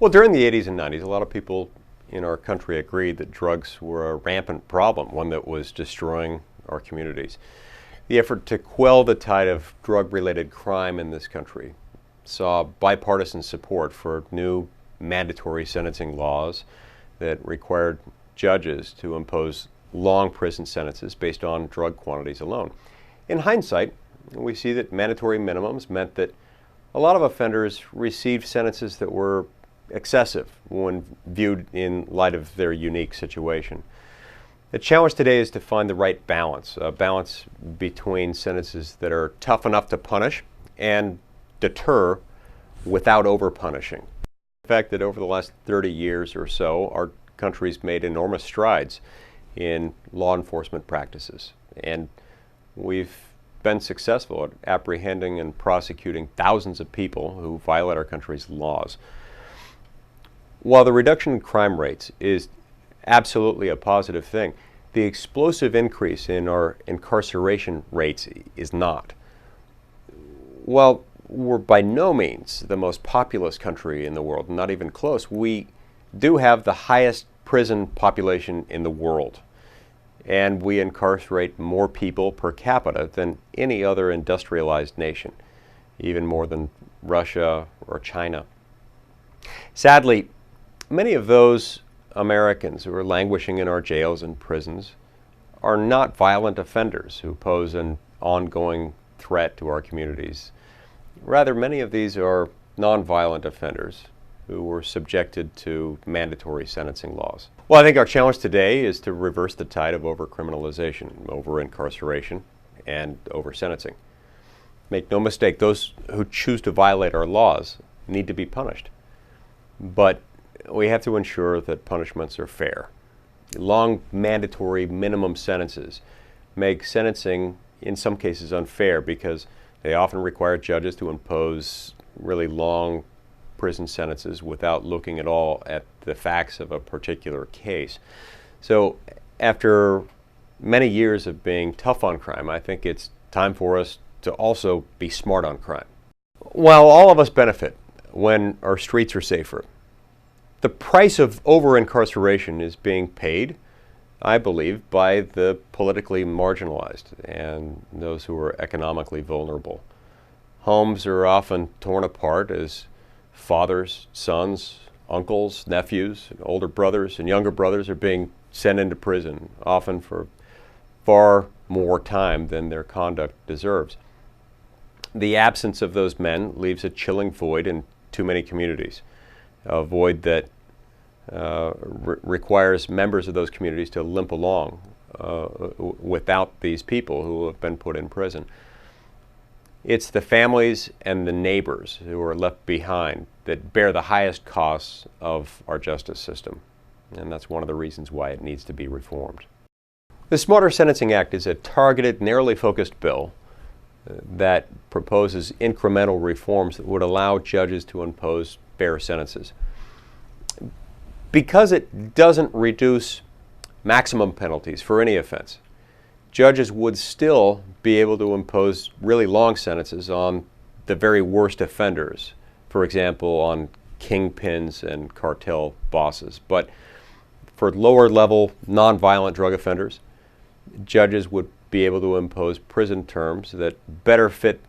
Well, during the 80s and 90s, a lot of people in our country agreed that drugs were a rampant problem, one that was destroying our communities. The effort to quell the tide of drug-related crime in this country saw bipartisan support for new mandatory sentencing laws that required judges to impose long prison sentences based on drug quantities alone. In hindsight, we see that mandatory minimums meant that a lot of offenders received sentences that were excessive when viewed in light of their unique situation. The challenge today is to find the right balance, a balance between sentences that are tough enough to punish and deter without over-punishing. The fact that over the last 30 years or so, our country's made enormous strides in law enforcement practices, and we've been successful at apprehending and prosecuting thousands of people who violate our country's laws. While the reduction in crime rates is absolutely a positive thing, the explosive increase in our incarceration rates is not. While we're by no means the most populous country in the world, not even close, we do have the highest prison population in the world. And we incarcerate more people per capita than any other industrialized nation, even more than Russia or China. Sadly, many of those Americans who are languishing in our jails and prisons are not violent offenders who pose an ongoing threat to our communities. Rather, many of these are nonviolent offenders who were subjected to mandatory sentencing laws. Well, I think our challenge today is to reverse the tide of over-criminalization, over-incarceration, and over-sentencing. Make no mistake, those who choose to violate our laws need to be punished. But we have to ensure that punishments are fair. Long mandatory minimum sentences make sentencing in some cases unfair because they often require judges to impose really long prison sentences without looking at all at the facts of a particular case. So after many years of being tough on crime, I think it's time for us to also be smart on crime. While all of us benefit when our streets are safer, the price of over-incarceration is being paid, I believe, by the politically marginalized and those who are economically vulnerable. Homes are often torn apart as fathers, sons, uncles, nephews, and older brothers and younger brothers are being sent into prison, often for far more time than their conduct deserves. The absence of those men leaves a chilling void in too many communities, a void that requires members of those communities to limp along without these people who have been put in prison. It's the families and the neighbors who are left behind that bear the highest costs of our justice system, and that's one of the reasons why it needs to be reformed. The Smarter Sentencing Act is a targeted, narrowly focused bill that proposes incremental reforms that would allow judges to impose fair sentences. Because it doesn't reduce maximum penalties for any offense, judges would still be able to impose really long sentences on the very worst offenders, for example, on kingpins and cartel bosses. But for lower level nonviolent drug offenders, judges would be able to impose prison terms that better fit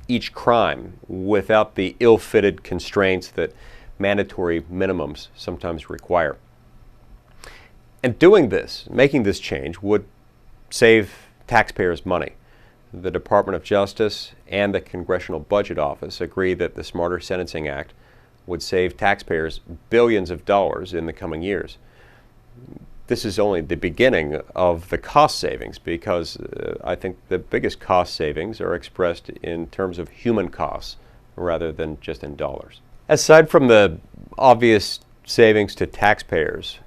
each crime without the ill-fitted constraints that mandatory minimums sometimes require. And doing this, making this change, would save taxpayers money. The Department of Justice and the Congressional Budget Office agree that the Smarter Sentencing Act would save taxpayers billions of dollars in the coming years. This is only the beginning of the cost savings because I think the biggest cost savings are expressed in terms of human costs rather than just in dollars. Aside from the obvious savings to taxpayers,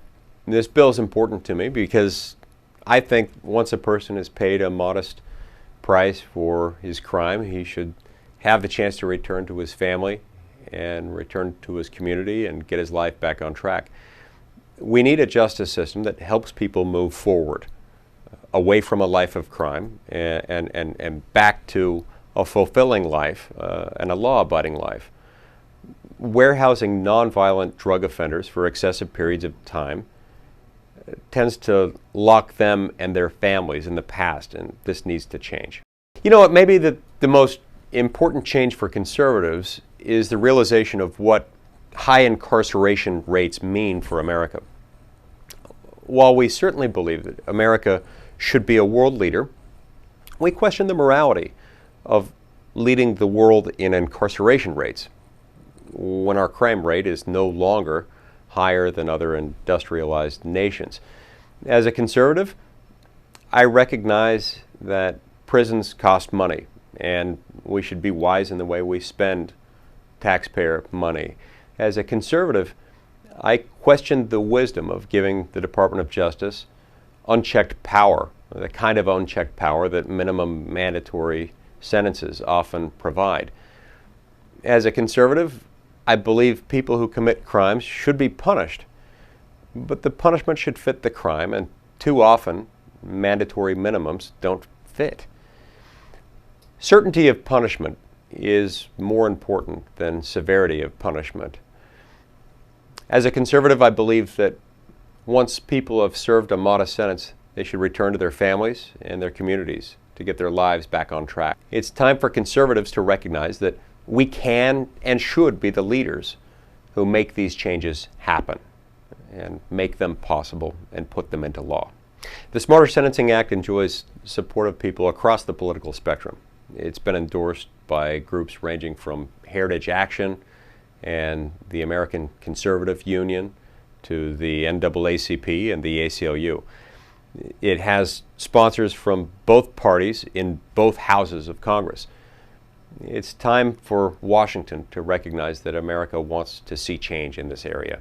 this bill is important to me because I think once a person is paid a modest price for his crime, he should have the chance to return to his family and return to his community and get his life back on track. We need a justice system that helps people move forward, away from a life of crime and back to a fulfilling life and a law-abiding life. warehousing nonviolent drug offenders for excessive periods of time tends to lock them and their families in the past, and this needs to change. You know what, maybe the most important change for conservatives is the realization of what high incarceration rates mean for America. While we certainly believe that America should be a world leader, we question the morality of leading the world in incarceration rates when our crime rate is no longer higher than other industrialized nations. As a conservative, I recognize that prisons cost money, and we should be wise in the way we spend taxpayer money. As a conservative, I question the wisdom of giving the Department of Justice unchecked power, the kind of unchecked power that minimum mandatory sentences often provide. As a conservative, I believe people who commit crimes should be punished, but the punishment should fit the crime, and too often mandatory minimums don't fit. Certainty of punishment is more important than severity of punishment. As a conservative, I believe that once people have served a modest sentence, they should return to their families and their communities to get their lives back on track. It's time for conservatives to recognize that we can and should be the leaders who make these changes happen and make them possible and put them into law. The Smarter Sentencing Act enjoys support of people across the political spectrum. It's been endorsed by groups ranging from Heritage Action and the American Conservative Union to the NAACP and the ACLU. It has sponsors from both parties in both houses of Congress. It's time for Washington to recognize that America wants to see change in this area.